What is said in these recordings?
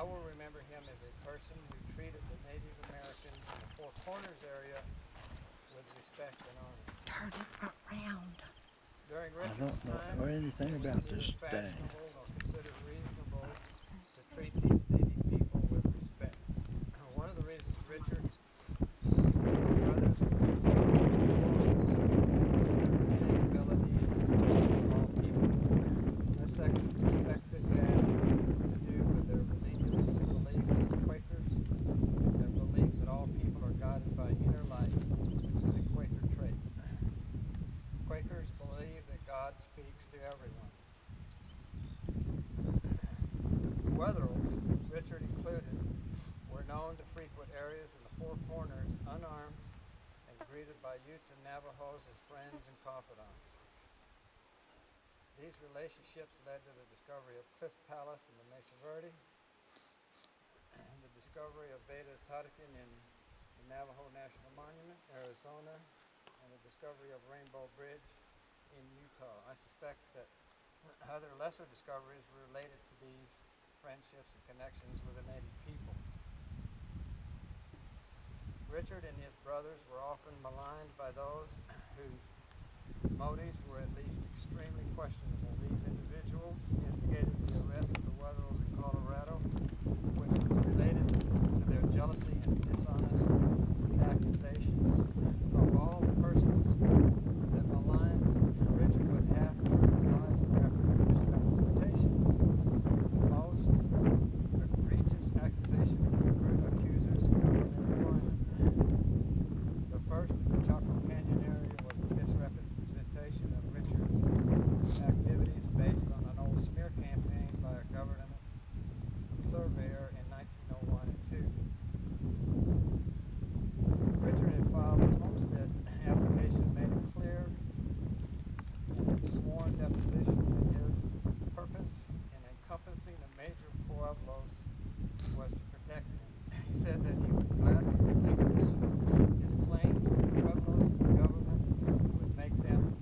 I will remember him as a person who treated the Native Americans in the Four Corners area with respect and honor. Turn it around. During I Richard's don't time, know anything it was about neither this thing. fashionable nor considered reasonable to treat these Native people with respect. One of the reasons Richard's brothers were successful in ability of all people. I suspect this has to do with their religious beliefs as Quakers, their belief that all people are guided by inner light, which is a Quaker trait. Quakers believe that God speaks to everyone. The Wetherills, Richard included, were known to frequent areas in the Four Corners unarmed and greeted by Utes and Navajos as friends and confidants. These relationships led to the discovery of Cliff Palace in the Mesa Verde, and the discovery of Beta Tatican in the Navajo National Monument, Arizona, and the discovery of Rainbow Bridge in Utah. I suspect that other lesser discoveries were related to these friendships and connections with the Native people. Richard and his brothers were often maligned by those whose motives were at least extremely questionable. These individuals instigated the arrest of the Wetherills in Colorado, which was related to their jealousy and dishonest accusations. Of all the persons that maligned Richard with half-truth lies and misrepresentations, the most egregious accusation of accusers covered their employment. The first in the Chaco Canyon area was the misrepresentation of Richard's activities based on an old smear campaign by a government surveyor in 1901 and 2. Richard had filed a homestead application, made it clear in his sworn deposition that his purpose in encompassing the major pueblos was to protect them. He said that he would gladly relinquish his claims to the pueblos if the government would make them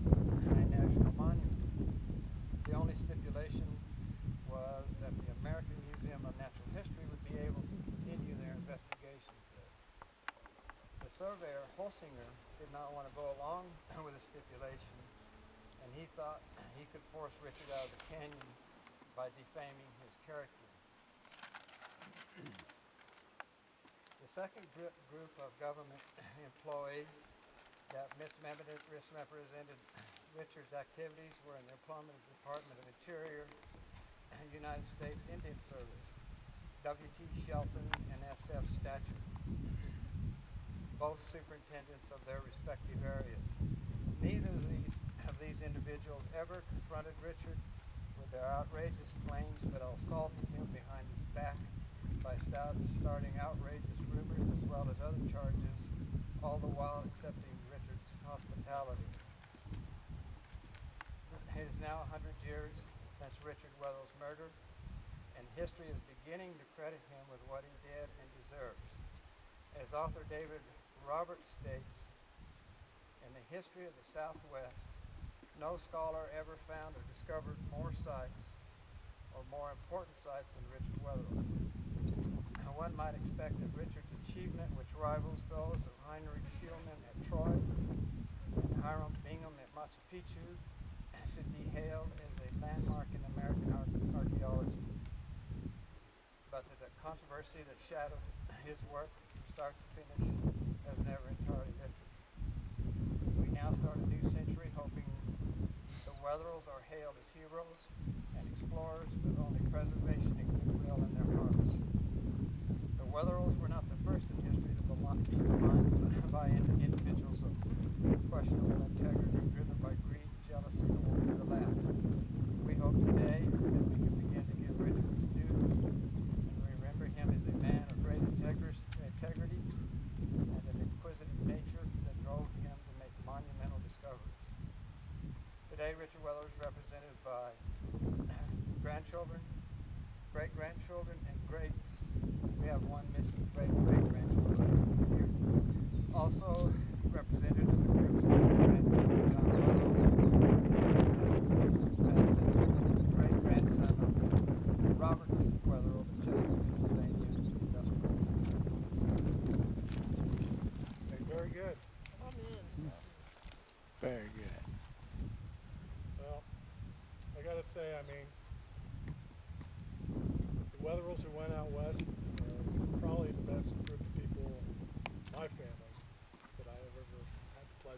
a national monument. The only stipulation was that the American Museum of Natural History would be able to continue their investigations there. The surveyor, Holsinger, did not want to go along with the stipulation, and he thought he could force Richard out of the canyon by defaming his character. The second group of government employees that misrepresented Richard's activities were in the employment of the Department of Interior, United States Indian Service, W.T. Shelton and S.F. Statcher, both superintendents of their respective areas. Neither of these individuals ever confronted Richard with their outrageous claims, but assaulted him behind his back by starting outrageous rumors as well as other charges, all the while accepting Richard's hospitality. It is now 100 years since Richard Wetherill's murder, and history is beginning to credit him with what he did and deserves. As author David Roberts states, in the history of the Southwest, no scholar ever found or discovered more sites or more important sites than Richard Wetherill. One might expect that Richard's achievement, which rivals those of Heinrich Schielmann at Troy and Hiram Bingham at Machu Picchu, should be hailed as a landmark in American archaeology. But the controversy that shadowed his work from start to finish has never entirely lifted. We now start a new century hoping the Wetherills are hailed as heroes and explorers with only preservation and goodwill in their hearts. The Wetherills were not the first in history to be maligned by individuals of questionable integrity, driven by greed, jealousy, and will be the last. We hope today that we can begin to give Richard his due and remember him as a man of great integrity and an inquisitive nature that drove him to make monumental discoveries. Today, Richard Wetherill is represented by grandchildren, great-grandchildren, and great. We have one missing great-great-grandchildren here. Also represented is the great-grandson of John Wetherill, the great-grandson of Robert Wetherill, the Chesapeake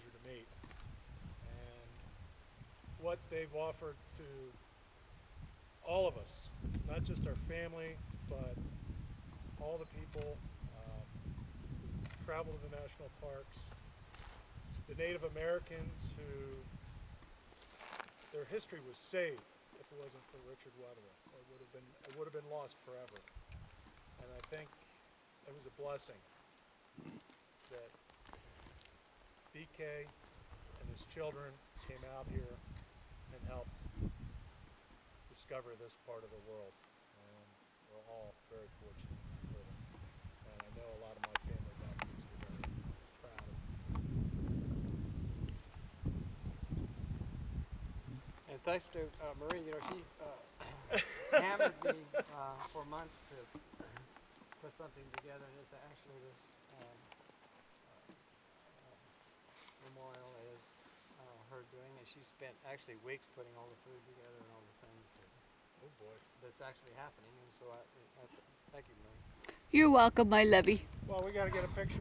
pleasure to meet. And what they've offered to all of us, not just our family, but all the people who travel to the national parks, the Native Americans who their history was saved if it wasn't for Richard Wetherill. It would have been lost forever. And I think it was a blessing that BK and his children came out here and helped discover this part of the world. And we're all very fortunate for them. And I know a lot of my family back east are very proud of them. And thanks to Marie, you know, she hammered me for months to put something together, and it's actually this memorial is her doing, and she spent actually weeks putting all the food together and all the things Oh boy. that's actually happening. And so I thank you, Marie. You're welcome, my lovey. Well, we got to get a picture.